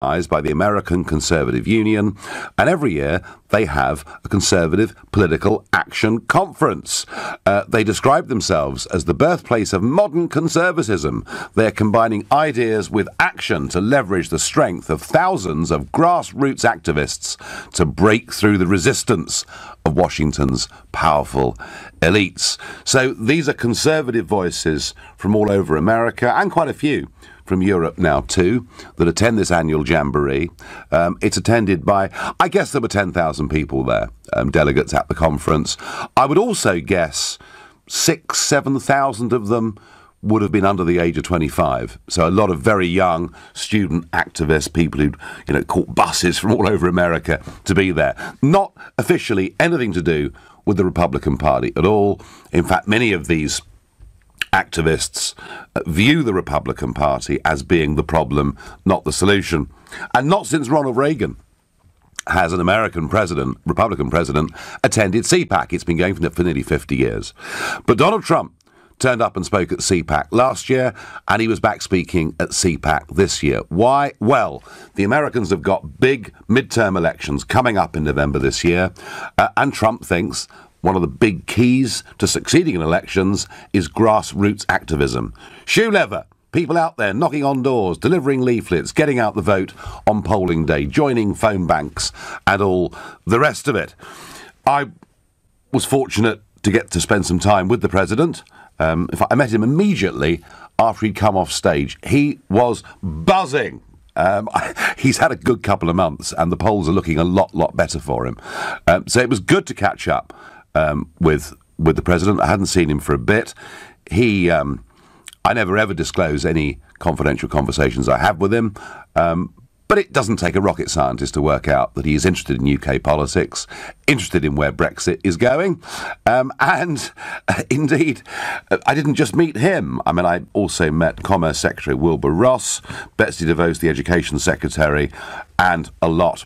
by the American Conservative Union, and every year they have a Conservative Political Action Conference. They describe themselves as the birthplace of modern conservatism. They're combining ideas with action to leverage the strength of thousands of grassroots activists to break through the resistance of Washington's powerful elites. So these are conservative voices from all over America, and quite a few from Europe now too, that attend this annual jamboree. It's attended by, I guess there were 10,000 people there, delegates at the conference. I would also guess 7,000 of them would have been under the age of 25. So a lot of very young student activists, people who'd caught buses from all over America to be there. Not officially anything to do with the Republican Party at all. In fact, many of these activists view the Republican Party as being the problem, not the solution. And not since Ronald Reagan has an American president, Republican president, attended CPAC. It's been going for nearly 50 years. But Donald Trump turned up and spoke at CPAC last year, and he was back speaking at CPAC this year. Why? Well, the Americans have got big midterm elections coming up in November this year, and Trump thinks one of the big keys to succeeding in elections is grassroots activism. Shoe leather, people out there knocking on doors, delivering leaflets, getting out the vote on polling day, joining phone banks and all the rest of it. I was fortunate to get to spend some time with the president. In fact, I met him immediately after he'd come off stage. He was buzzing. He's had a good couple of months and the polls are looking a lot better for him. So it was good to catch up with the president. I hadn't seen him for a bit. I never ever disclose any confidential conversations I have with him, but it doesn't take a rocket scientist to work out that he is interested in UK politics, interested in where Brexit is going, and indeed, I didn't just meet him. I mean, I also met Commerce Secretary Wilbur Ross, Betsy DeVos, the Education Secretary, and a lot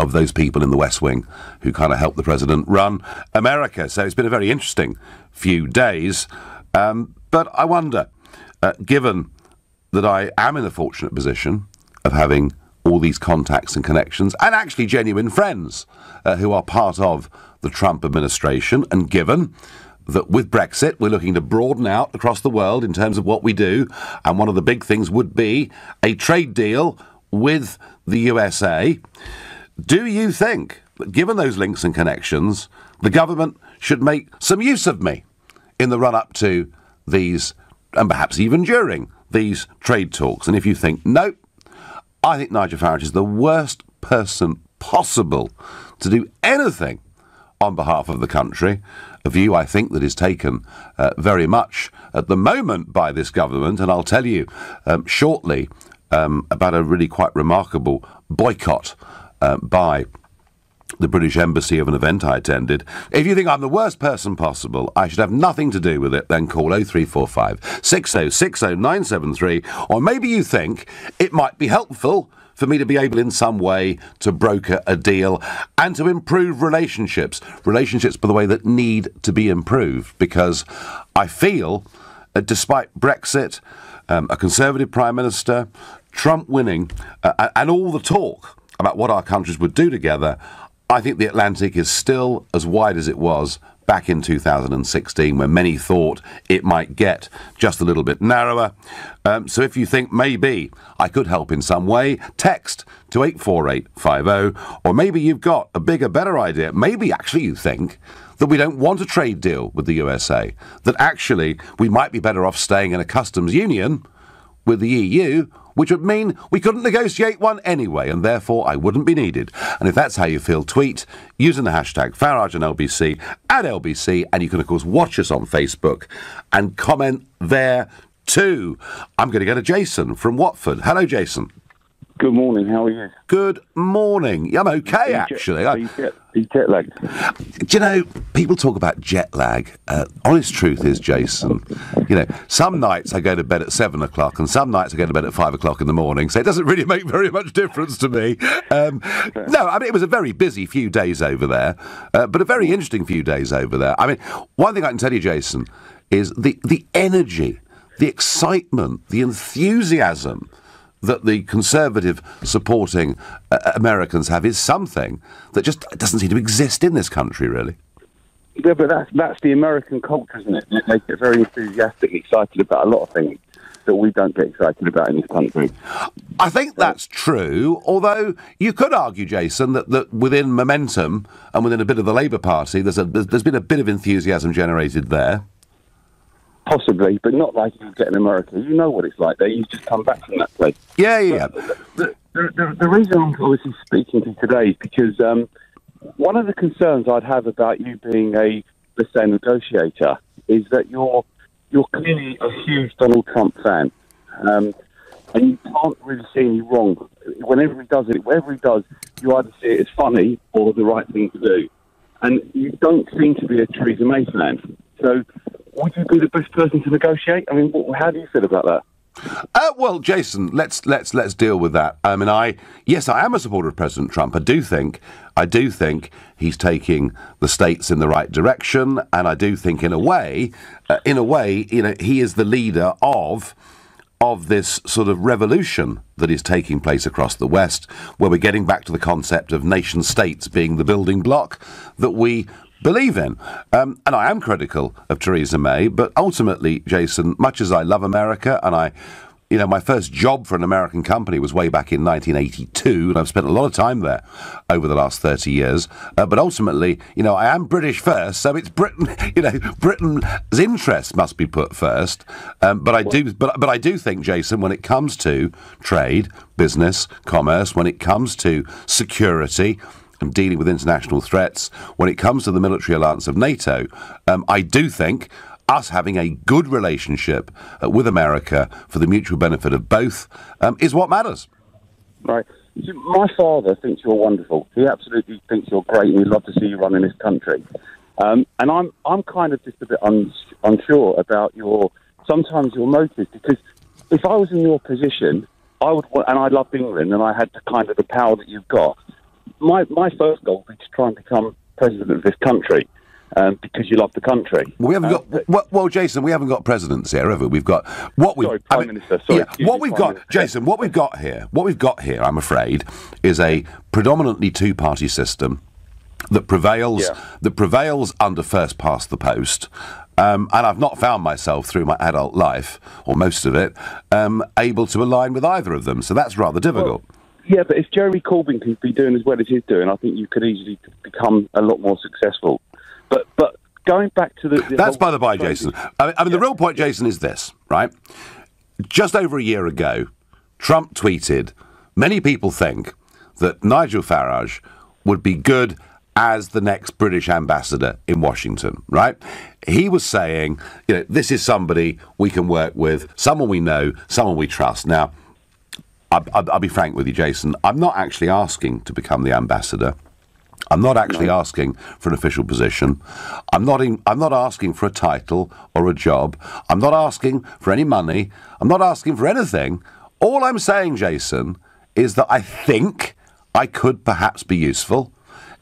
of those people in the West Wing who kind of helped the president run America. So it's been a very interesting few days. But I wonder, given that I am in the fortunate position of having all these contacts and connections and actually genuine friends who are part of the Trump administration, and given that with Brexit we're looking to broaden out across the world in terms of what we do, and one of the big things would be a trade deal with the USA, do you think that, given those links and connections, the government should make some use of me in the run-up to these, and perhaps even during these trade talks? And if you think, no, I think Nigel Farage is the worst person possible to do anything on behalf of the country, a view I think that is taken very much at the moment by this government, and I'll tell you shortly about a really quite remarkable boycott by the British Embassy of an event I attended. If you think I'm the worst person possible, I should have nothing to do with it, then call 0345 6060 973, or maybe you think it might be helpful for me to be able in some way to broker a deal and to improve relationships, by the way, that need to be improved, because I feel, despite Brexit, a Conservative Prime Minister, Trump winning, and all the talk about what our countries would do together, I think the Atlantic is still as wide as it was back in 2016, when many thought it might get just a little bit narrower. So if you think maybe I could help in some way, text to 84850, or maybe you've got a bigger, better idea. Maybe actually you think that we don't want a trade deal with the USA, that actually we might be better off staying in a customs union with the EU, which would mean we couldn't negotiate one anyway, and therefore I wouldn't be needed. And if that's how you feel, tweet using the hashtag Farage and LBC at LBC, and you can of course watch us on Facebook and comment there too. I'm going to go to Jason from Watford. Hello, Jason. Good morning, how are you? Good morning. I'm okay, actually. Are you jet lagged? Do you know, people talk about jet lag. Honest truth is, Jason, some nights I go to bed at 7 o'clock and some nights I go to bed at 5 o'clock in the morning, so it doesn't really make very much difference to me. No, I mean, it was a very busy few days over there, but a very interesting few days over there. I mean, one thing I can tell you, Jason, is the energy, the excitement, the enthusiasm that the conservative supporting Americans have is something that just doesn't seem to exist in this country, really. Yeah, but that's the American culture, isn't it? They get very enthusiastic, excited about a lot of things that we don't get excited about in this country. I think that's true, although you could argue, Jason, that within Momentum and within a bit of the Labour Party, there's been a bit of enthusiasm generated there. Possibly, but not like you get in America. You know what it's like there. You just come back from that place. Yeah. The reason I'm obviously speaking to you today is because one of the concerns I'd have about you being a, let's say, negotiator is that you're clearly a huge Donald Trump fan, and you can't really see any wrong. Whatever he does, you either see it as funny or the right thing to do. And you don't seem to be a Theresa May fan. So would you be the best person to negotiate? I mean, how do you feel about that? Well, Jason, let's deal with that. I mean, I am a supporter of President Trump. I do think he's taking the states in the right direction, and I do think, in a way, he is the leader of this sort of revolution that is taking place across the West, where we're getting back to the concept of nation states being the building block that we believe in. And I am critical of Theresa May, but ultimately, Jason, much as I love America, and my first job for an American company was way back in 1982, and I've spent a lot of time there over the last 30 years. But ultimately, I am British first, so it's Britain. Britain's interests must be put first. But I do think, Jason, when it comes to trade, business, commerce, when it comes to security and dealing with international threats, when it comes to the military alliance of NATO, I do think us having a good relationship with America for the mutual benefit of both is what matters. Right. My father thinks you're wonderful. He absolutely thinks you're great, and he'd love to see you run in this country. And I'm kind of just a bit unsure about sometimes your motives, because if I was in your position, I would, and I loved England, and I had the power that you've got. My first goal would be to try and become president of this country. Because you love the country. Well, we haven't got. Well, Jason, we haven't got presidents here, have we? We've got Prime Minister. Sorry, what we've got, Minister. Jason. What we've got here, I'm afraid, is a predominantly two-party system that prevails. Yeah. That prevails under first past the post. And I've not found myself through my adult life, or most of it, able to align with either of them. So that's rather difficult. Well, yeah, but if Jeremy Corbyn could be doing as well as he's doing, I think you could easily become a lot more successful. But going back to the that's by the by, Jason. I mean, the real point, Jason, is this, right? Just over a year ago, Trump tweeted, many people think that Nigel Farage would be good as the next British ambassador in Washington, right? He was saying, this is somebody we can work with, someone we know, someone we trust. Now, I'll be frank with you, Jason. I'm not actually asking to become the ambassador. I'm not actually asking for an official position. I'm not asking for a title or a job. I'm not asking for any money. I'm not asking for anything. All I'm saying, Jason, is that I think I could perhaps be useful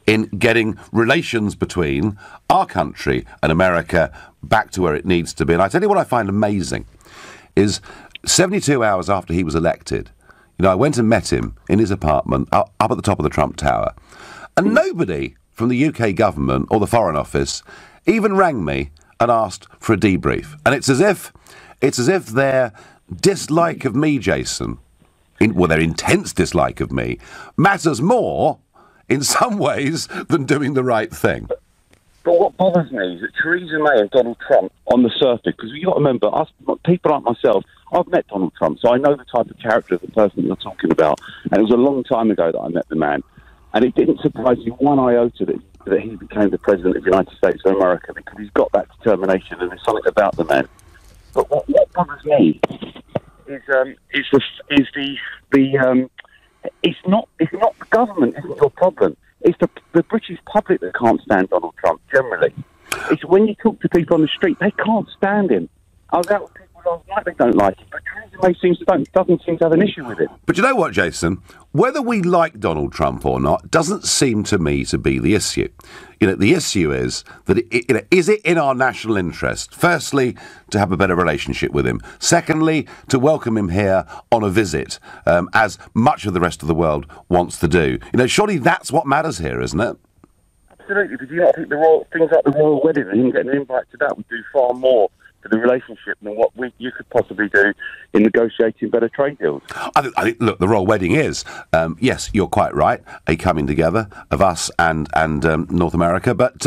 in getting relations between our country and America back to where it needs to be. And I tell you what I find amazing is 72 hours after he was elected, I went and met him in his apartment up at the top of the Trump Tower. And nobody from the UK government or the Foreign Office even rang me and asked for a debrief. And it's as if their dislike of me, Jason, their intense dislike of me, matters more in some ways than doing the right thing. But what bothers me is that Theresa May and Donald Trump on the surface, because you've got to remember, people like myself, I've met Donald Trump, so I know the type of character of the person you're talking about. And it was a long time ago that I met the man. And it didn't surprise me one iota that he became the president of the United States of America, because he's got that determination and there's something about the man. But what bothers me is it's not the government isn't your problem. It's the British public that can't stand Donald Trump generally. It's when you talk to people on the street, they can't stand him. I was out with people last night they don't like it, but Theresa May doesn't seem to have an issue with it. But you know what, Jason? Whether we like Donald Trump or not doesn't seem to me to be the issue. The issue is that, is it in our national interest, firstly, to have a better relationship with him, secondly, to welcome him here on a visit, as much of the rest of the world wants to do? Surely that's what matters here, isn't it? Absolutely, but do you not think things like the royal wedding and him getting an invite to that would do far more to the relationship than what you could possibly do in negotiating better trade deals? I think, look, the royal wedding is, yes, you're quite right, a coming together of us and North America, but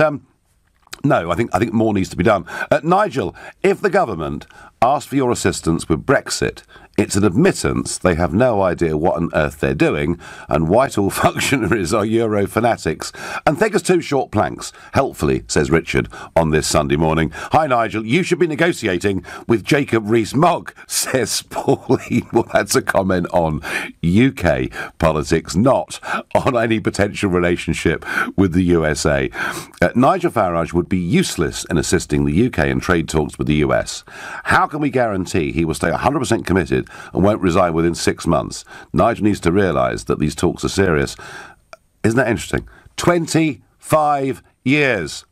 no, I think more needs to be done. Nigel, if the government asked for your assistance with Brexit, it's an admittance they have no idea what on earth they're doing, and Whitehall functionaries are Euro fanatics and think us two short planks. Helpfully, says Richard on this Sunday morning. Hi, Nigel. You should be negotiating with Jacob Rees-Mogg, says Pauline. Well, that's a comment on UK politics, not on any potential relationship with the USA. Nigel Farage would be useless in assisting the UK in trade talks with the US. How can we guarantee he will stay 100% committed and won't resign within 6 months? Nigel needs to realise that these talks are serious. Isn't that interesting? 25 years.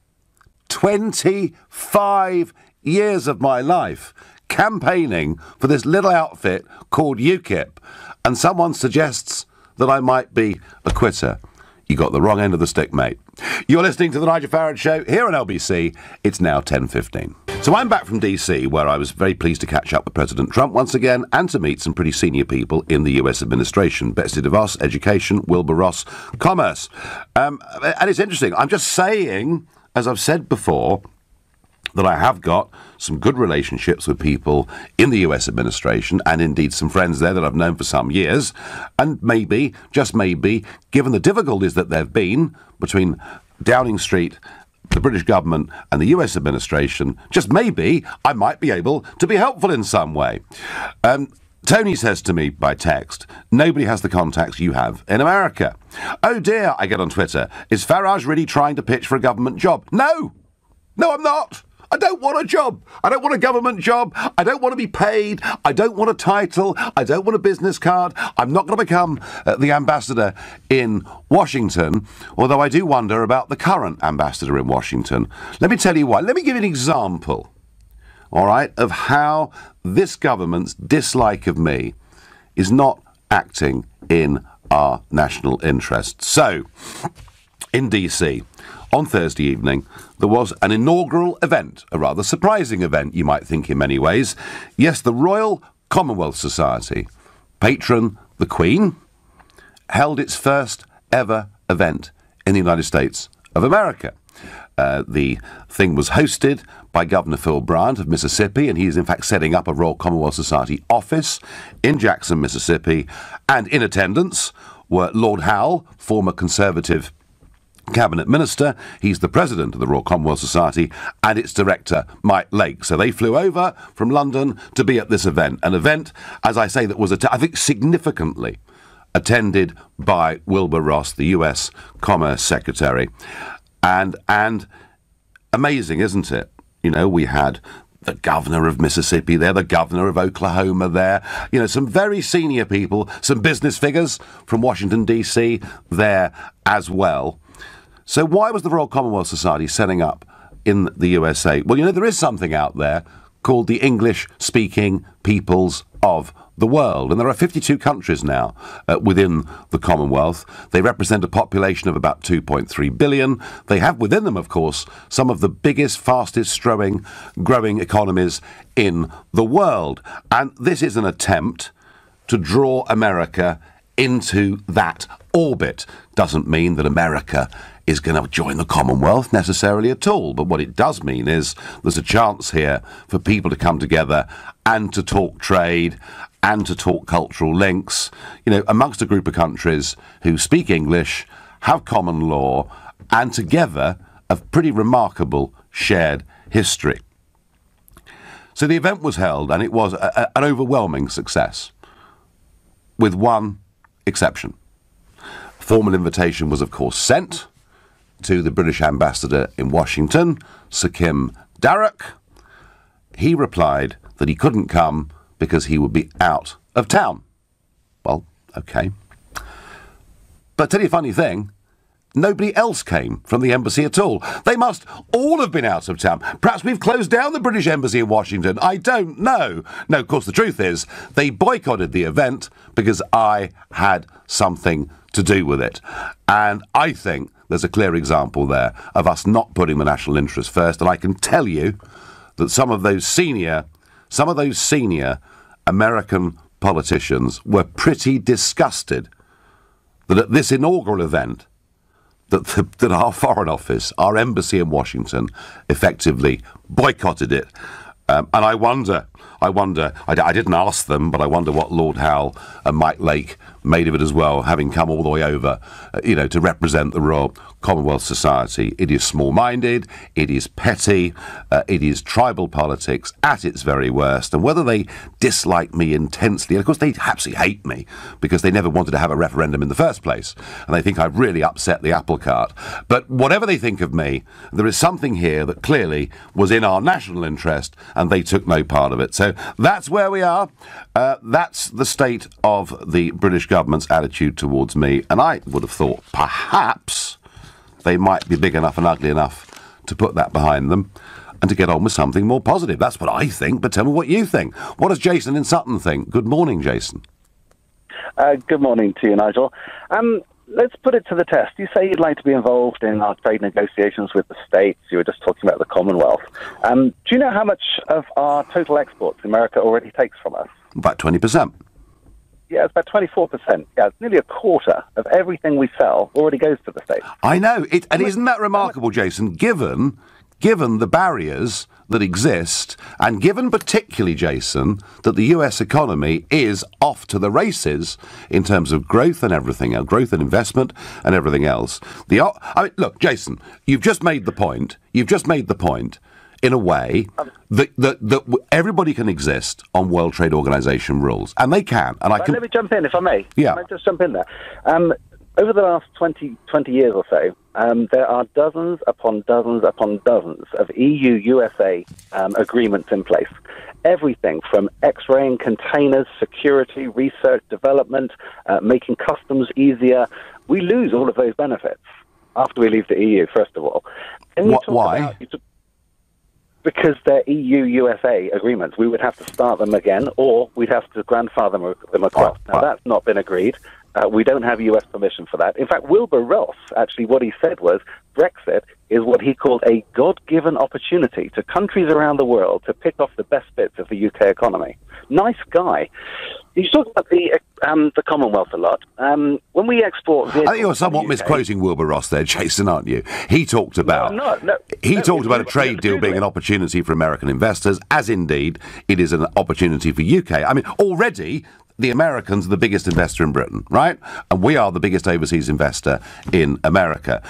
25 years of my life campaigning for this little outfit called UKIP, and someone suggests that I might be a quitter. You got the wrong end of the stick, mate. You're listening to The Nigel Farage Show here on LBC. It's now 10:15. So I'm back from DC, where I was very pleased to catch up with President Trump once again and to meet some pretty senior people in the US administration. Betsy DeVos, Education, Wilbur Ross, Commerce. And it's interesting. I'm just saying, as I've said before, that I have got some good relationships with people in the US administration, and indeed some friends there that I've known for some years. And maybe, just maybe, given the difficulties that there have been between Downing Street, the British government and the US administration, just maybe I might be able to be helpful in some way. Tony says to me by text, nobody has the contacts you have in America. Oh dear, I get on Twitter. Is Farage really trying to pitch for a government job? No, I'm not. I don't want a job. I don't want a government job. I don't want to be paid. I don't want a title. I don't want a business card. I'm not going to become the ambassador in Washington, although I do wonder about the current ambassador in Washington. Let me tell you why. Let me give you an example, all right, of how this government's dislike of me is not acting in our national interest. So, in DC, on Thursday evening, there was an inaugural event, a rather surprising event, you might think in many ways. Yes, the Royal Commonwealth Society, patron the Queen, held its first ever event in the United States of America. The thing was hosted by Governor Phil Bryant of Mississippi, and he is in fact setting up a Royal Commonwealth Society office in Jackson, Mississippi. And in attendance were Lord Howe, former Conservative Cabinet Minister. He's the president of the Royal Commonwealth Society, and its director, Mike Lake. So they flew over from London to be at this event. An event, as I say, that was, I think, significantly attended by Wilbur Ross, the US Commerce Secretary. And amazing, isn't it? We had the governor of Mississippi there, the governor of Oklahoma there, some very senior people, some business figures from Washington, D.C. there as well. So why was the Royal Commonwealth Society setting up in the USA? Well, there is something out there called the English-speaking peoples of the world. And there are 52 countries now within the Commonwealth. They represent a population of about 2.3 billion. They have within them, of course, some of the biggest, fastest growing economies in the world. And this is an attempt to draw America into that orbit. Doesn't mean that America is going to join the Commonwealth necessarily at all. But what it does mean is there's a chance here for people to come together and to talk trade and to talk cultural links, amongst a group of countries who speak English, have common law, and together have pretty remarkable shared history. So the event was held, and it was an overwhelming success, with one exception. A formal invitation was, of course, sent to the British ambassador in Washington, Sir Kim Darroch. he replied that he couldn't come because he would be out of town. Well, okay. But tell you a funny thing, nobody else came from the embassy at all. They must all have been out of town. Perhaps we've closed down the British Embassy in Washington. I don't know. No, of course, the truth is they boycotted the event because I had something to do with it. And I think there's a clear example there of us not putting the national interest first. And I can tell you that some of those senior American politicians were pretty disgusted that at this inaugural event, that our Foreign Office, our embassy in Washington, effectively boycotted it. And I wonder, I didn't ask them, but I wonder what Lord Howe and Mike Lake made of it as well, having come all the way over, to represent the Royal Commonwealth Society. It is small-minded, it is petty, it is tribal politics at its very worst. And whether they dislike me intensely, and of course they absolutely hate me because they never wanted to have a referendum in the first place, and they think I've really upset the apple cart. But whatever they think of me, there is something here that clearly was in our national interest, and they took no part of it. So that's where we are. That's the state of the British government's attitude towards me. And I would have thought perhaps they might be big enough and ugly enough to put that behind them and to get on with something more positive. That's what I think, but tell me what you think. What does Jason in Sutton think? Good morning, Jason. Good morning to you, Nigel. Let's put it to the test. You say you'd like to be involved in our trade negotiations with the States. You were just talking about the Commonwealth. Do you know how much of our total exports America already takes from us? About 20%. Yeah, it's about 24%. Yeah, it's nearly a quarter of everything we sell already goes to the States. I know. And isn't that remarkable, Jason, given the barriers that exist, and given particularly, Jason, that the US economy is off to the races in terms of growth and everything else, growth and investment and everything else. Look, Jason, you've just made the point in a way that everybody can exist on World Trade Organization rules, and they can. And let me jump in, if I may. Yeah. Can I just jump in there? Over the last 20 years or so, there are dozens upon dozens upon dozens of EU-USA agreements in place. Everything from X-raying containers, security, research, development, making customs easier. We lose all of those benefits after we leave the EU, first of all. Why? Because they're EU-USA agreements. We would have to start them again, or we'd have to grandfather them across. Now, that's not been agreed. We don't have US permission for that. In fact, Wilbur Ross, actually, what he said was Brexit is what he called a God-given opportunity to countries around the world to pick off the best bits of the UK economy. Nice guy. You talk about the Commonwealth a lot. When we export vehicles, I think you're somewhat misquoting Wilbur Ross there, Jason, aren't you? He talked about a trade deal being an opportunity for American investors, as indeed it is an opportunity for UK. I mean, already the Americans are the biggest investor in Britain, right? And we are the biggest overseas investor in America.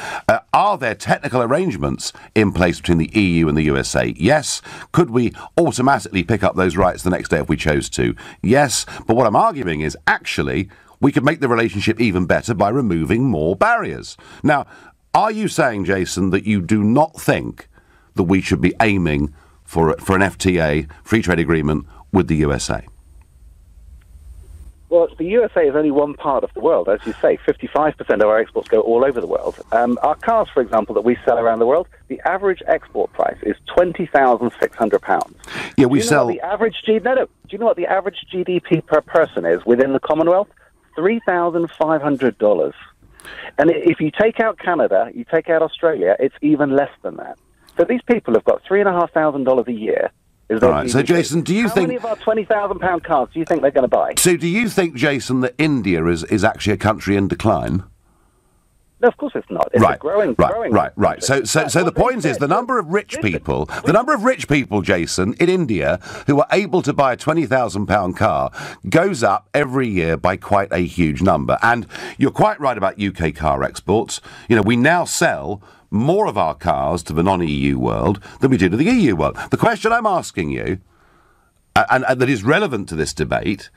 Are there technical arrangements in place between the EU and the USA? Yes. Could we automatically pick up those rights the next day if we chose to? Yes. But what I'm arguing is actually we could make the relationship even better by removing more barriers. Now, are you saying, Jason, that you do not think that we should be aiming for an FTA, free trade agreement, with the USA? Well, the USA is only one part of the world. As you say, 55% of our exports go all over the world. Our cars, for example, that we sell around the world, the average export price is £20,600. Yeah, we sell... Do you know what the average GDP per person is within the Commonwealth? $3,500. And if you take out Canada, you take out Australia, it's even less than that. So these people have got $3,500 a year. All right. So, Jason, do you think... How many of our £20,000 cars do you think they're going to buy? So do you think, Jason, that India is actually a country in decline? No, of course it's not. It's a growing. Right. So the point is the number of rich people, Jason, in India who are able to buy a £20,000 car goes up every year by quite a huge number. And you're quite right about UK car exports. You know, we now sell more of our cars to the non-EU world than we do to the EU world. The question I'm asking you, and that is relevant to this debate,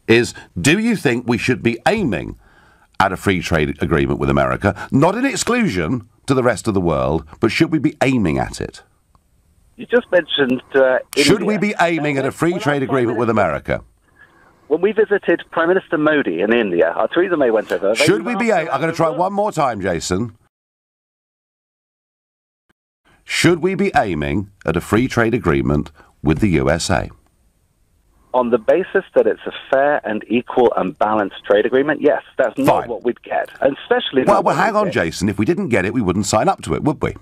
is do you think we should be aiming at a free trade agreement with America, not in exclusion to the rest of the world, but should we be aiming at it? You just mentioned Should India. we be aiming at a free trade agreement with America? When we visited Prime Minister Modi in India, Theresa May went over. Should we be I'm going to try one more time, Jason. Should we be aiming at a free trade agreement with the USA? On the basis that it's a fair and equal and balanced trade agreement, yes, that's not what we'd get. And especially... Well, hang on, Jason. If we didn't get it, we wouldn't sign up to it, would we?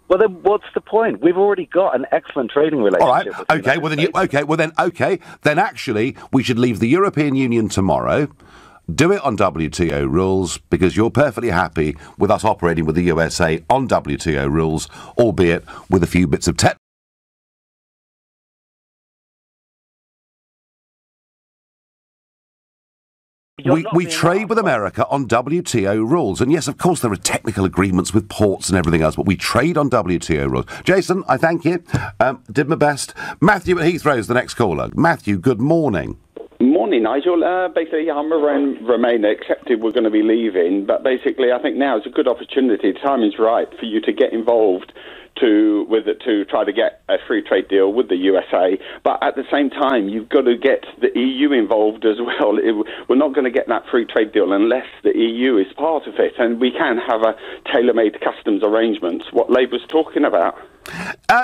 Well, then what's the point? We've already got an excellent trading relationship. All right. Okay. Then actually, we should leave the European Union tomorrow, do it on WTO rules, because you're perfectly happy with us operating with the USA on WTO rules, albeit with a few bits of We trade with America on WTO rules. And yes, of course, there are technical agreements with ports and everything else, but we trade on WTO rules. Jason, I thank you. Did my best. Matthew at Heathrow's the next caller. Matthew, good morning. Morning, Nigel. Basically, I'm around Remainer, accepted we're going to be leaving, but basically I think now is a good opportunity. The timing's right for you to get involved to try to get a free trade deal with the USA, but at the same time you've got to get the EU involved as well. We're not going to get that free trade deal unless the EU is part of it, and we can have a tailor-made customs arrangement, what Labour's talking about.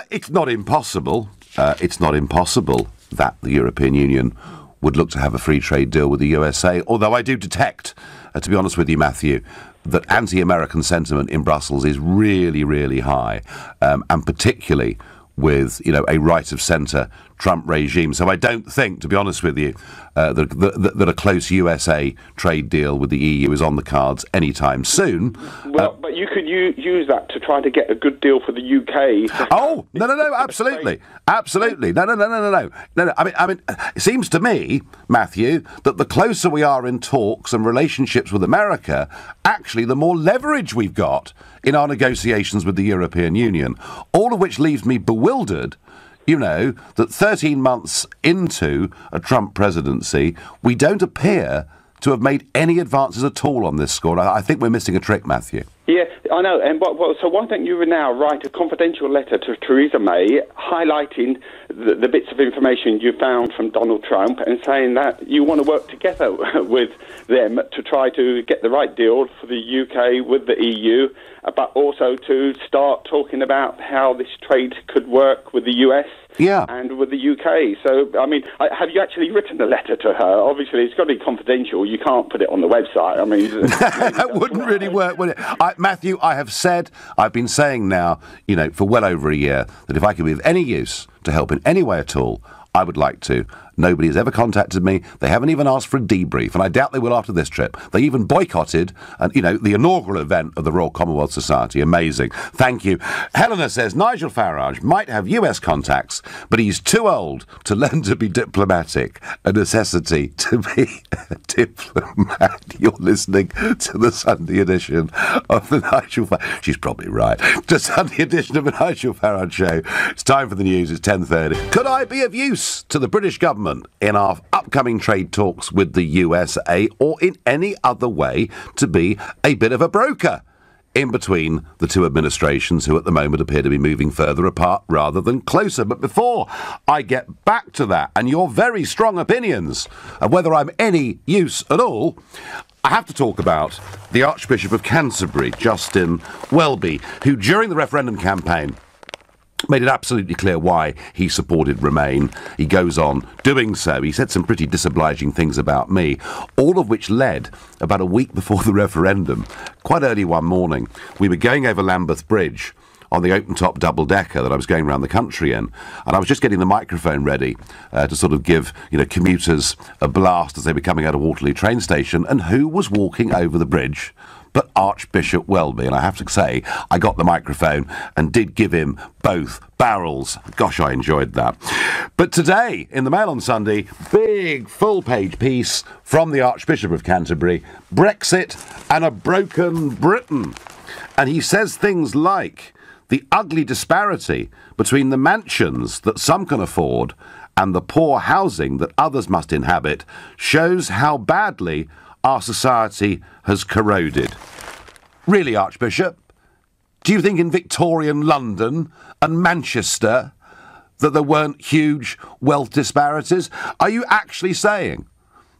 It's not impossible. It's not impossible that the European Union would look to have a free trade deal with the USA, although I do detect, to be honest with you, Matthew, that anti-American sentiment in Brussels is really, really high, and particularly with, a right-of-centre Trump regime. So I don't think, to be honest with you, that a close USA trade deal with the EU is on the cards anytime soon. Well, but you could use that to try to get a good deal for the UK. Oh, no, absolutely. Absolutely. No. I mean, it seems to me, Matthew, that the closer we are in talks and relationships with America, actually the more leverage we've got in our negotiations with the European Union, all of which leaves me bewildered, that 13 months into a Trump presidency, we don't appear to have made any advances at all on this score. I think we're missing a trick, Matthew. Yeah, I know. And so why don't you now write a confidential letter to Theresa May highlighting the bits of information you found from Donald Trump and saying that you want to work together with them to try to get the right deal for the UK with the EU, but also to start talking about how this trade could work with the US and with the UK. So, I mean, have you actually written a letter to her? Obviously, it's got to be confidential. You can't put it on the website. I mean... that wouldn't really work, would it? Matthew, I've been saying now, for well over a year, that if I could be of any use to help in any way at all, I would like to. Nobody has ever contacted me. They haven't even asked for a debrief, and I doubt they will after this trip. They even boycotted, the inaugural event of the Royal Commonwealth Society. Amazing. Thank you. Helena says, Nigel Farage might have US contacts, but he's too old to learn to be diplomatic. A necessity to be a diplomat. You're listening to the Sunday edition of the Nigel Farage. She's probably right. The Sunday edition of the Nigel Farage Show. It's time for the news. It's 10:30. Could I be of use to the British government in our upcoming trade talks with the USA, or in any other way to be a bit of a broker in between the two administrations who at the moment appear to be moving further apart rather than closer? But before I get back to that and your very strong opinions of whether I'm any use at all, I have to talk about the Archbishop of Canterbury, Justin Welby, who during the referendum campaign made it absolutely clear why he supported Remain. He goes on doing so. He said some pretty disobliging things about me, all of which led, about a week before the referendum, quite early one morning, we were going over Lambeth Bridge on the open-top double-decker that I was going around the country in, and I was just getting the microphone ready to sort of give, commuters a blast as they were coming out of Waterloo train station, and who was walking over the bridge but Archbishop Welby? And I have to say, I got the microphone and did give him both barrels. Gosh, I enjoyed that. But today, in the Mail on Sunday, big full-page piece from the Archbishop of Canterbury, Brexit and a broken Britain. And he says things like, the ugly disparity between the mansions that some can afford and the poor housing that others must inhabit shows how badly our society has corroded. Really, Archbishop? Do you think in Victorian London and Manchester that there weren't huge wealth disparities? Are you actually saying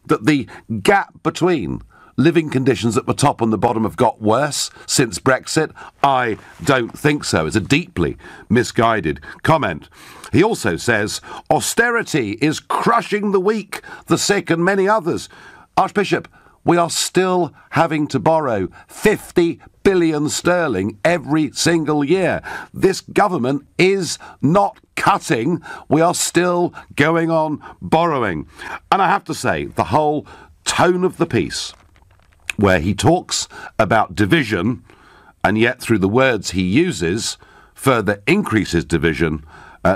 that the gap between living conditions at the top and the bottom have got worse since Brexit? I don't think so. It's a deeply misguided comment. He also says, austerity is crushing the weak, the sick and many others. Archbishop, we are still having to borrow 50 billion sterling every single year. This government is not cutting. We are still going on borrowing. And I have to say, the whole tone of the piece, where he talks about division and yet through the words he uses further increases division,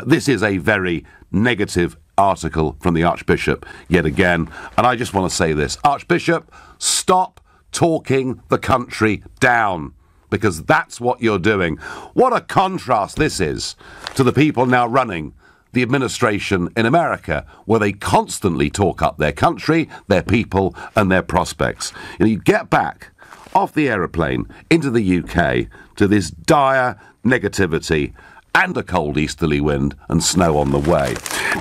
this is a very negative article from the Archbishop yet again. And I just want to say this, Archbishop, stop talking the country down, because that's what you're doing. What a contrast this is to the people now running the administration in America, where they constantly talk up their country, their people and their prospects. And you get back off the aeroplane into the UK to this dire negativity and a cold easterly wind and snow on the way.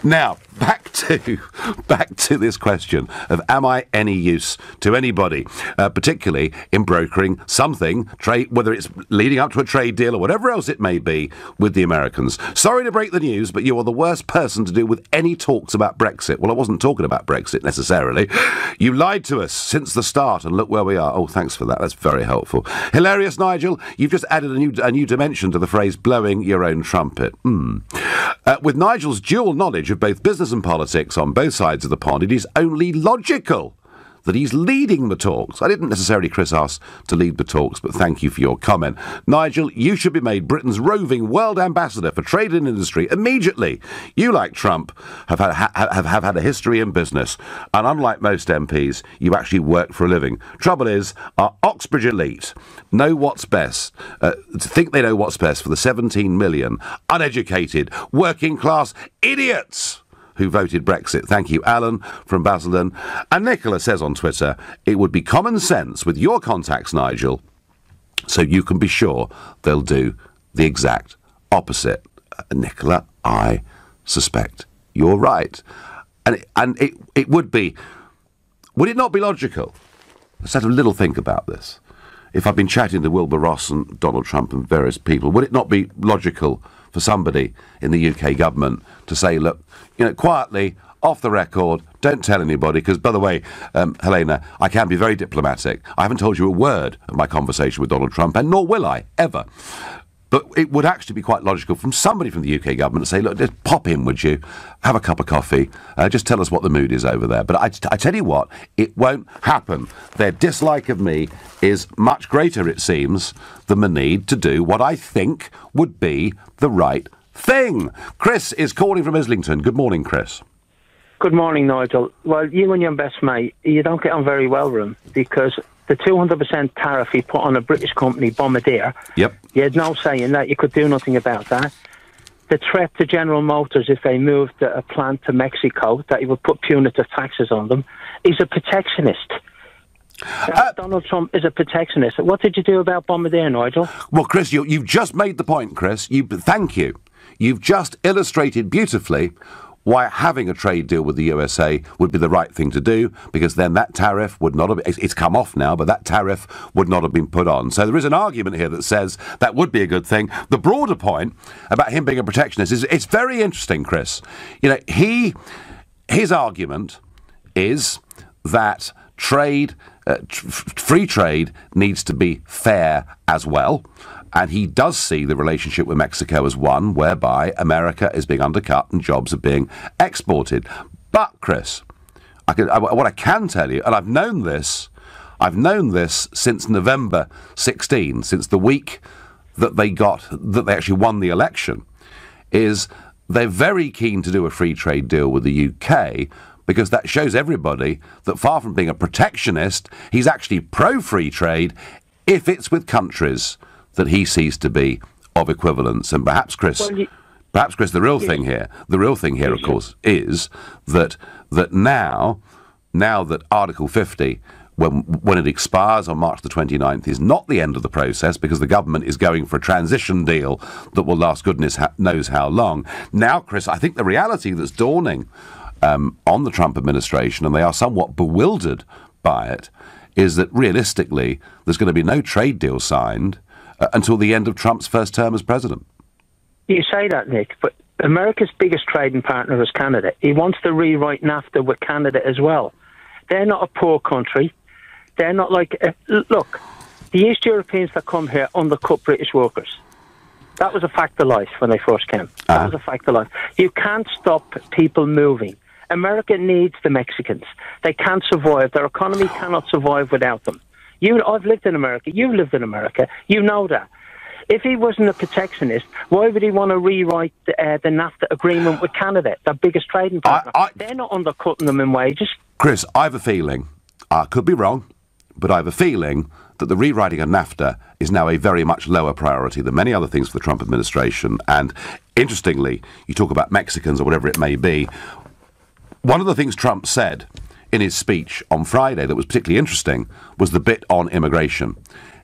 Now, back to this question of am I any use to anybody, particularly in brokering something, trade, whether it's leading up to a trade deal or whatever else it may be with the Americans. Sorry to break the news, but you are the worst person to do with any talks about Brexit. Well, I wasn't talking about Brexit necessarily. You lied to us since the start, and look where we are. Oh, thanks for that. That's very helpful. Hilarious, Nigel. You've just added a new dimension to the phrase blowing your own trumpet. With Nigel's dual knowledge of both business and politics on both sides of the pond, it is only logical that he's leading the talks. I didn't necessarily, Chris, ask to lead the talks, but thank you for your comment. Nigel, you should be made Britain's roving world ambassador for trade and industry immediately. You, like Trump, have had a history in business, and unlike most MPs, you actually work for a living. Trouble is, our Oxbridge elite know what's best, think they know what's best for the 17 million uneducated, working-class idiots who voted Brexit. Thank you, Alan from Basildon. And Nicola says on Twitter, it would be common sense with your contacts, Nigel, so you can be sure they'll do the exact opposite. Nicola, I suspect you're right. And it would it not be logical? Let's have a little think about this. If I've been chatting to Wilbur Ross and Donald Trump and various people, would it not be logical for somebody in the UK government to say, look, quietly, off the record, don't tell anybody, because, by the way, Helena, I can be very diplomatic. I haven't told you a word of my conversation with Donald Trump, and nor will I, ever. But it would actually be quite logical from somebody from the UK government to say, look, just pop in, would you? Have a cup of coffee. Just tell us what the mood is over there. But I tell you what, it won't happen. Their dislike of me is much greater, it seems, than the need to do what I think would be the right thing. Chris is calling from Islington. Good morning, Chris. Good morning, Nigel. Well, you and your best mate, you don't get on very well with him, because the 200% tariff he put on a British company, Bombardier, yep, you had no say in that. You could do nothing about that. The threat to General Motors if they moved a plant to Mexico, that he would put punitive taxes on them, he's a protectionist. Donald Trump is a protectionist. What did you do about Bombardier, Nigel? Well, Chris, you've just made the point, Chris. Thank you. You've just illustrated beautifully why having a trade deal with the USA would be the right thing to do, because then that tariff would not have... It's come off now, but that tariff would not have been put on. So there is an argument here that says that would be a good thing. The broader point about him being a protectionist is it's very interesting, Chris. His argument is that free trade needs to be fair as well. And he does see the relationship with Mexico as one whereby America is being undercut and jobs are being exported. But, Chris, what I can tell you, and I've known this since November 16, since the week that they actually won the election, is they're very keen to do a free trade deal with the UK, because that shows everybody that far from being a protectionist, he's actually pro-free trade if it's with countries that he sees to be of equivalence. And perhaps, Chris, the real thing here, of course, is that now that Article 50 when it expires on March the 29th is not the end of the process, because the government is going for a transition deal that will last goodness knows how long. Now, Chris, I think the reality that's dawning on the Trump administration, and they are somewhat bewildered by it, is that realistically there's going to be no trade deal signed until the end of Trump's first term as president. You say that, Nick, but America's biggest trading partner is Canada. He wants to rewrite NAFTA with Canada as well. They're not a poor country. They're not like... look, the East Europeans that come here undercut British workers. That was a fact of life when they first came. That was a fact of life. You can't stop people moving. America needs the Mexicans. They can't survive. Their economy cannot survive without them. I've lived in America. You've lived in America. You know that. If he wasn't a protectionist, why would he want to rewrite the NAFTA agreement with Canada, their biggest trading partner? They're not undercutting them in wages. Chris, I have a feeling, I could be wrong, but I have a feeling that the rewriting of NAFTA is now a very much lower priority than many other things for the Trump administration. And interestingly, you talk about Mexicans or whatever it may be. One of the things Trump said in his speech on Friday that was particularly interesting was the bit on immigration.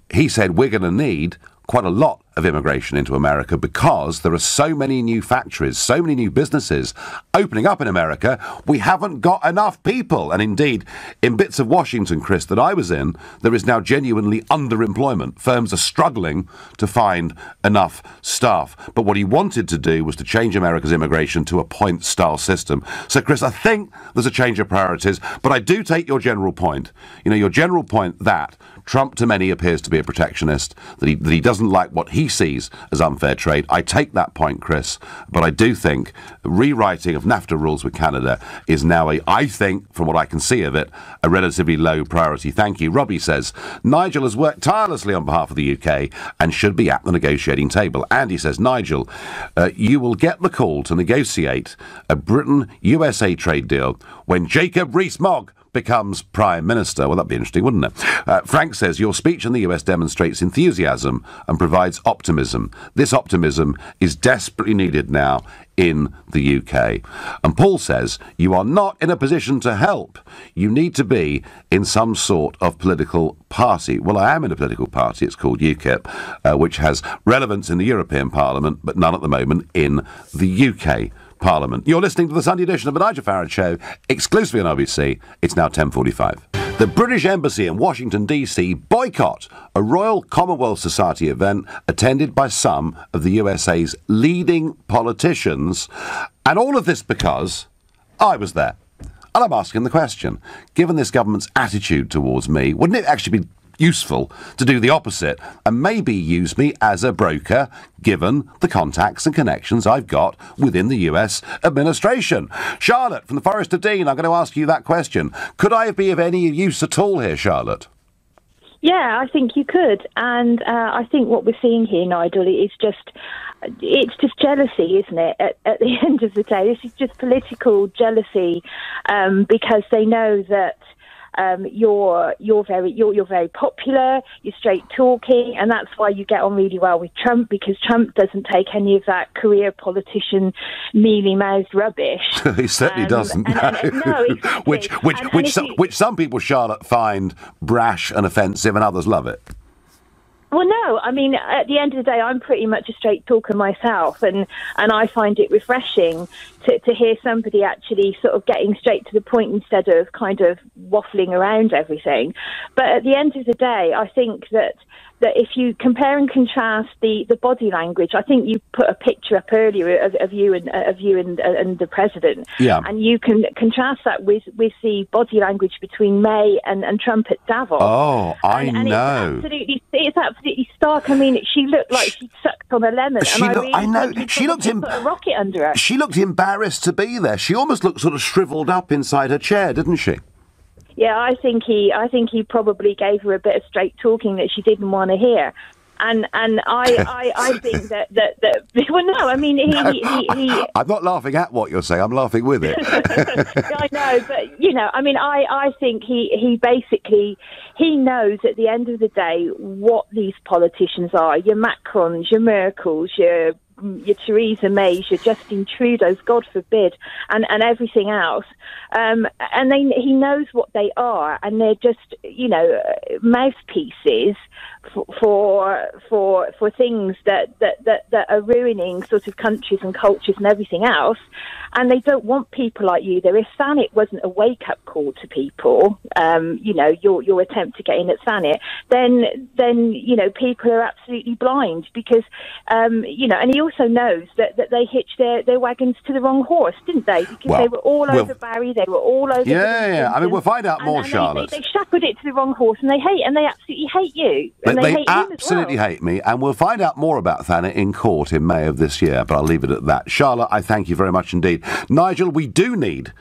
He said we're going to need quite a lot of immigration into America because there are so many new factories, so many new businesses opening up in America, we haven't got enough people. And indeed, in bits of Washington, Chris, that I was in, there is now genuinely underemployment. Firms are struggling to find enough staff. But what he wanted to do was to change America's immigration to a point-style system. So, Chris, I think there's a change of priorities, but I do take your general point. You know, your general point that Trump to many appears to be a protectionist, that he doesn't like what he sees as unfair trade. I take that point, Chris, but I do think rewriting of NAFTA rules with Canada is now I think, from what I can see of it, a relatively low priority. Thank you. Robbie says, Nigel has worked tirelessly on behalf of the UK and should be at the negotiating table. Andy says, Nigel, you will get the call to negotiate a Britain-USA trade deal when Jacob Rees-Mogg becomes Prime Minister. Well, that'd be interesting, wouldn't it? Frank says, your speech in the US demonstrates enthusiasm and provides optimism. This optimism is desperately needed now in the UK. And Paul says, you are not in a position to help. You need to be in some sort of political party. Well, I am in a political party. It's called UKIP, which has relevance in the European Parliament, but none at the moment in the UK Parliament. You're listening to the Sunday edition of the Nigel Farage Show, exclusively on RBC. It's now 10:45. The British Embassy in Washington, D.C. boycott a Royal Commonwealth Society event attended by some of the USA's leading politicians. And all of this because I was there. And I'm asking the question, given this government's attitude towards me, wouldn't it actually be useful to do the opposite and maybe use me as a broker, given the contacts and connections I've got within the US administration? Charlotte from the Forest of Dean, I'm going to ask you that question. Could I be of any use at all here, Charlotte? Yeah, I think you could. And I think what we're seeing here, Nigel, is it's just jealousy, isn't it? At the end of the day, this is just political jealousy, because they know that you're very popular, you're straight talking, and that's why you get on really well with Trump, because Trump doesn't take any of that career politician mealy-mouthed rubbish. He certainly doesn't. No, exactly. Which some people, Charlotte, find brash and offensive, and others love it. Well, no, I mean, at the end of the day, I'm pretty much a straight talker myself, and I find it refreshing to hear somebody actually sort of getting straight to the point instead of kind of waffling around everything. But at the end of the day, I think that if you compare and contrast the body language, I think you put a picture up earlier of you and the president, yeah, and you can contrast that with the body language between May and Trump at Davos. Oh, I know. It's absolutely stark. I mean, she looked like she sucked on a lemon. She looked put a rocket under her. She looked embarrassed to be there. She almost looked sort of shriveled up inside her chair, didn't she? Yeah, I think he probably gave her a bit of straight talking that she didn't want to hear. And I think that well, no, I mean he I'm not laughing at what you're saying. I'm laughing with it. I know, but you know, I mean, I think he basically knows at the end of the day what these politicians are. Your Macrons, your Merkels, your your Theresa May's, your Justin Trudeau's, God forbid, and everything else. And he knows what they are, and they're just, mouthpieces for things that are ruining sort of countries and cultures and everything else. And they don't want people like you there. If Thanet wasn't a wake-up call to people, your attempt to get in at Thanet, then people are absolutely blind because, and he also knows that they hitched their wagons to the wrong horse, didn't they? Because they were all over Barry, they were all over. Yeah. I mean, we'll find out more, Charlotte. They shackled it to the wrong horse, and they absolutely hate you. And they absolutely hate me, and we'll find out more about Thanet in court in May of this year, but I'll leave it at that. Charlotte, I thank you very much indeed. Nigel, we do need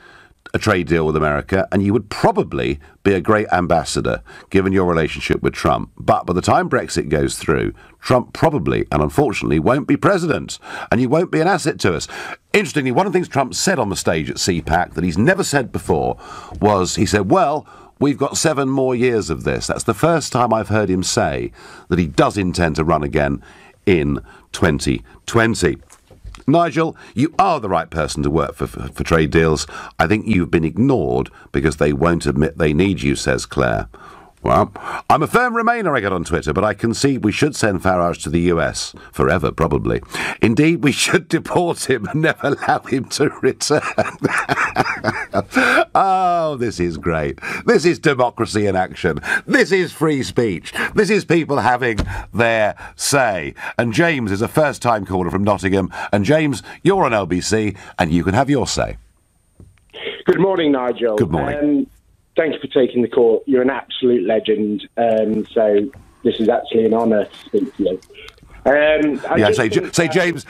a trade deal with America, and you would probably be a great ambassador, given your relationship with Trump. But by the time Brexit goes through, Trump probably, and unfortunately, won't be president, and you won't be an asset to us. Interestingly, one of the things Trump said on the stage at CPAC that he's never said before was, he said, well, we've got 7 more years of this. That's the first time I've heard him say that he does intend to run again in 2020. Nigel, you are the right person to work for trade deals. I think you've been ignored because they won't admit they need you, says Claire. Well, I'm a firm Remainer, I get on Twitter, but I concede we should send Farage to the US. Forever, probably. Indeed, we should deport him and never allow him to return. Oh, this is great. This is democracy in action. This is free speech. This is people having their say. And James is a first-time caller from Nottingham. And James, you're on LBC, and you can have your say. Good morning, Nigel. Good morning. Thank you for taking the call. You're an absolute legend. So this is actually an honour to speak to you.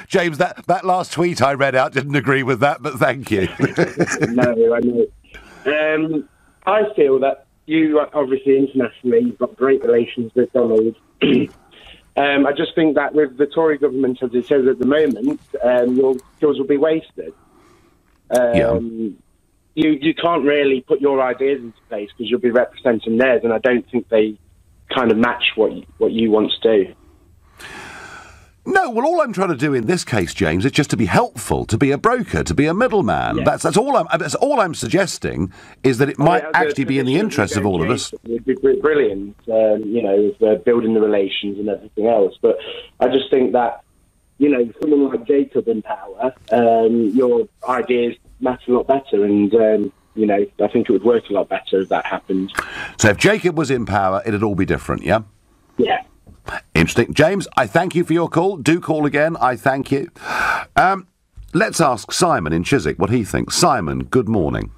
James, that last tweet I read out didn't agree with that, but thank you. No, I know. I feel that you, obviously internationally, you've got great relations with Donald. I just think that with the Tory government, as it says at the moment, yours will be wasted. You can't really put your ideas into place because you'll be representing theirs, and I don't think they kind of match what you want to do. No, well, all I'm trying to do in this case, James, is just to be helpful, to be a broker, to be a middman. Yeah. That's all I'm suggesting is that it might actually be in the interest of all of us. It would be brilliant, with building the relations and everything else. But I just think that, someone like Jacob in power, your ideas matter a lot better, and I think it would work a lot better if that happened. So if Jacob was in power, it'd all be different, yeah? Yeah. Interesting. James, I thank you for your call. Do call again. I thank you. Let's ask Simon in Chiswick what he thinks. Simon, good morning.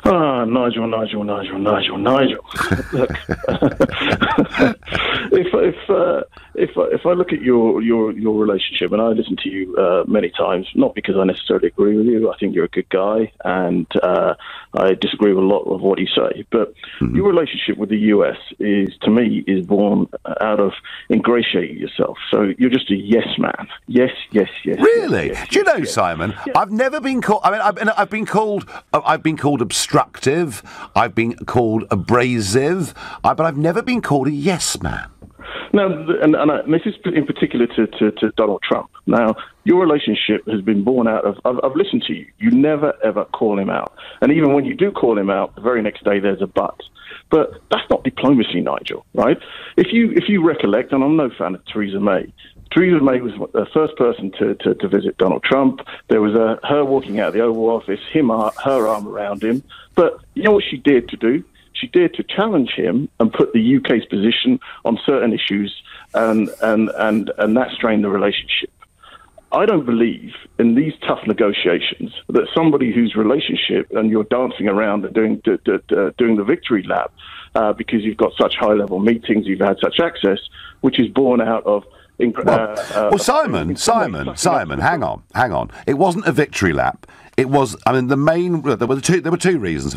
Nigel. Look, if I look at your relationship, and I listen to you many times, not because I necessarily agree with you. I think you're a good guy, and I disagree with a lot of what you say. But your relationship with the US to me, is born out of ingratiating yourself. So you're just a yes man. Yes. Really? Yes, do you know, yes. Simon? Yeah. I've never been called. I've been called obstructive. I've been called abrasive. But I've never been called a yes man. Now, and this is in particular to Donald Trump. Now, your relationship has been born out of, I've listened to you. You never, ever call him out. And even when you do call him out, the very next day there's a but. But that's not diplomacy, Nigel, right? If you recollect, and I'm no fan of Theresa May, Theresa May was the first person to visit Donald Trump. There was her walking out of the Oval Office, her arm around him. But you know what she dared to do? She dared to challenge him and put the UK's position on certain issues, and that strained the relationship. I don't believe in these tough negotiations that somebody whose relationship, and you're dancing around and doing the victory lap because you've got such high-level meetings, you've had such access, which is born out of... Simon, hang on. It wasn't a victory lap. It was, there were two reasons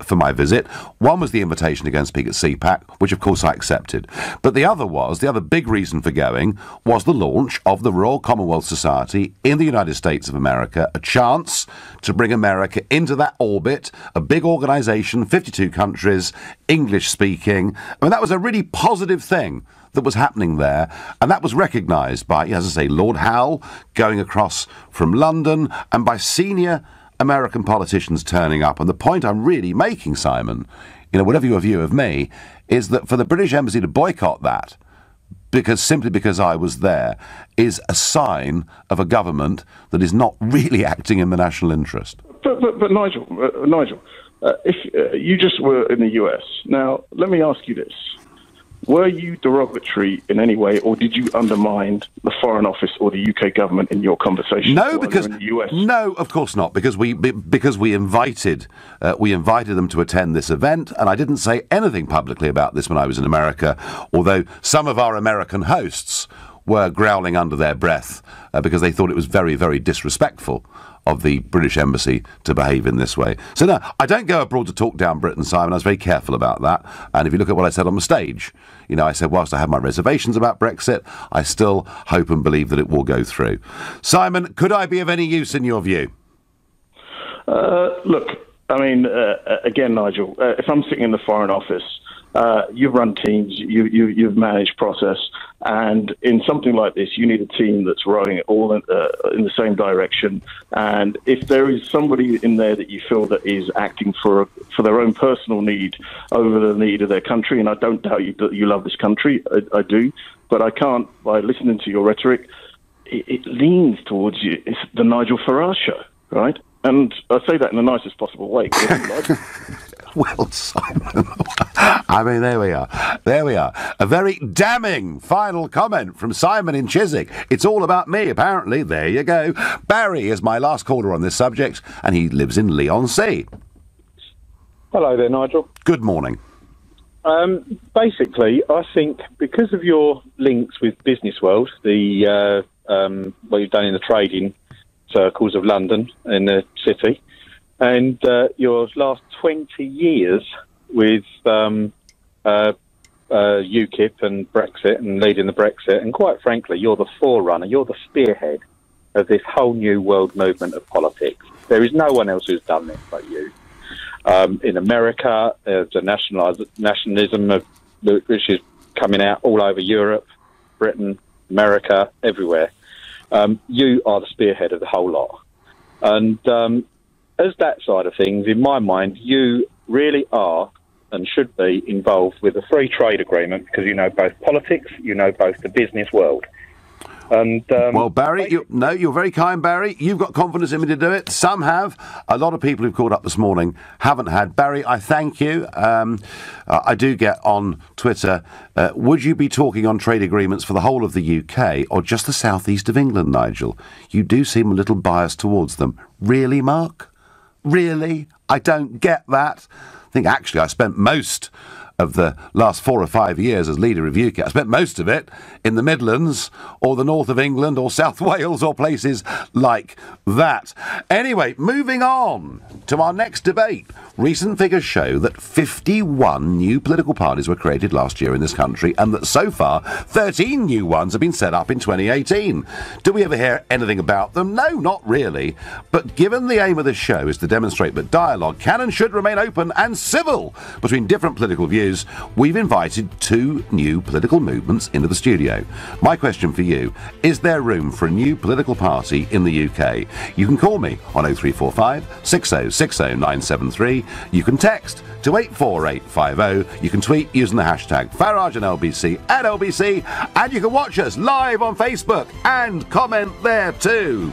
for my visit. One was the invitation to go and speak at CPAC, which of course I accepted. But the other big reason for going was the launch of the Royal Commonwealth Society in the United States of America, a chance to bring America into that orbit, a big organisation, 52 countries, English speaking. That was a really positive thing that was happening there, and that was recognised by, as I say, Lord Howe going across from London, and by senior American politicians turning up. And the point I'm really making, Simon, whatever your view of me, is that for the British Embassy to boycott that, simply because I was there, is a sign of a government that is not really acting in the national interest. But Nigel, if you just were in the US, now let me ask you this. Were you derogatory in any way, or did you undermine the Foreign Office or the UK government in your conversation? No, because in the US? No, of course not. Because we invited them to attend this event, and I didn't say anything publicly about this when I was in America. Although some of our American hosts were growling under their breath because they thought it was very, very disrespectful of the British Embassy to behave in this way. So no, I don't go abroad to talk down Britain, Simon. I was very careful about that. And if you look at what I said on the stage, I said, whilst I have my reservations about Brexit, I still hope and believe that it will go through. Simon, could I be of any use in your view? Look, I mean, again, Nigel, if I'm sitting in the Foreign Office, you've run teams, you've managed process, and in something like this, you need a team that's rowing it all in the same direction. And if there is somebody in there that you feel that is acting for their own personal need over the need of their country, and I don't doubt that you love this country, I do, but I can't, by listening to your rhetoric, it leans towards you. It's the Nigel Farage show, right? And I say that in the nicest possible way. Well, Simon, I mean, there we are. A very damning final comment from Simon in Chiswick. It's all about me, apparently. There you go. Barry is my last caller on this subject, and he lives in Leigh-on-Sea. Hello there, Nigel. Good morning. Basically, I think because of your links with Business World, what you've done in the trading circles of London and the city, and your last 20 years with UKIP and Brexit and leading the Brexit, and quite frankly, you're the forerunner, you're the spearhead of this whole new world movement of politics. There is no one else who's done this but you. In America, the nationalism which is coming out all over Europe, Britain, America, everywhere. You are the spearhead of the whole lot. And as that side of things, in my mind, you really are and should be involved with a free trade agreement, because you know both politics, you know both the business world. And well, Barry, you're very kind, Barry. You've got confidence in me to do it. Some have. A lot of people who've called up this morning haven't had. Barry, I thank you. I do get on Twitter, would you be talking on trade agreements for the whole of the UK or just the southeast of England, Nigel? You do seem a little biased towards them. Really, Mark? Really? I don't get that. I think actually I spent most of the last 4 or 5 years as leader of UKIP. I spent most of it in the Midlands or the north of England or South Wales or places like that. Anyway, moving on to our next debate. Recent figures show that 51 new political parties were created last year in this country, and that so far 13 new ones have been set up in 2018. Do we ever hear anything about them? No, not really. But given the aim of this show is to demonstrate that dialogue can and should remain open and civil between different political views, we've invited 2 new political movements into the studio. My question for you, is there room for a new political party in the UK? You can call me on 0345 6060 973. You can text to 84850. You can tweet using the hashtag Farage and LBC at LBC, and you can watch us live on Facebook and comment there too.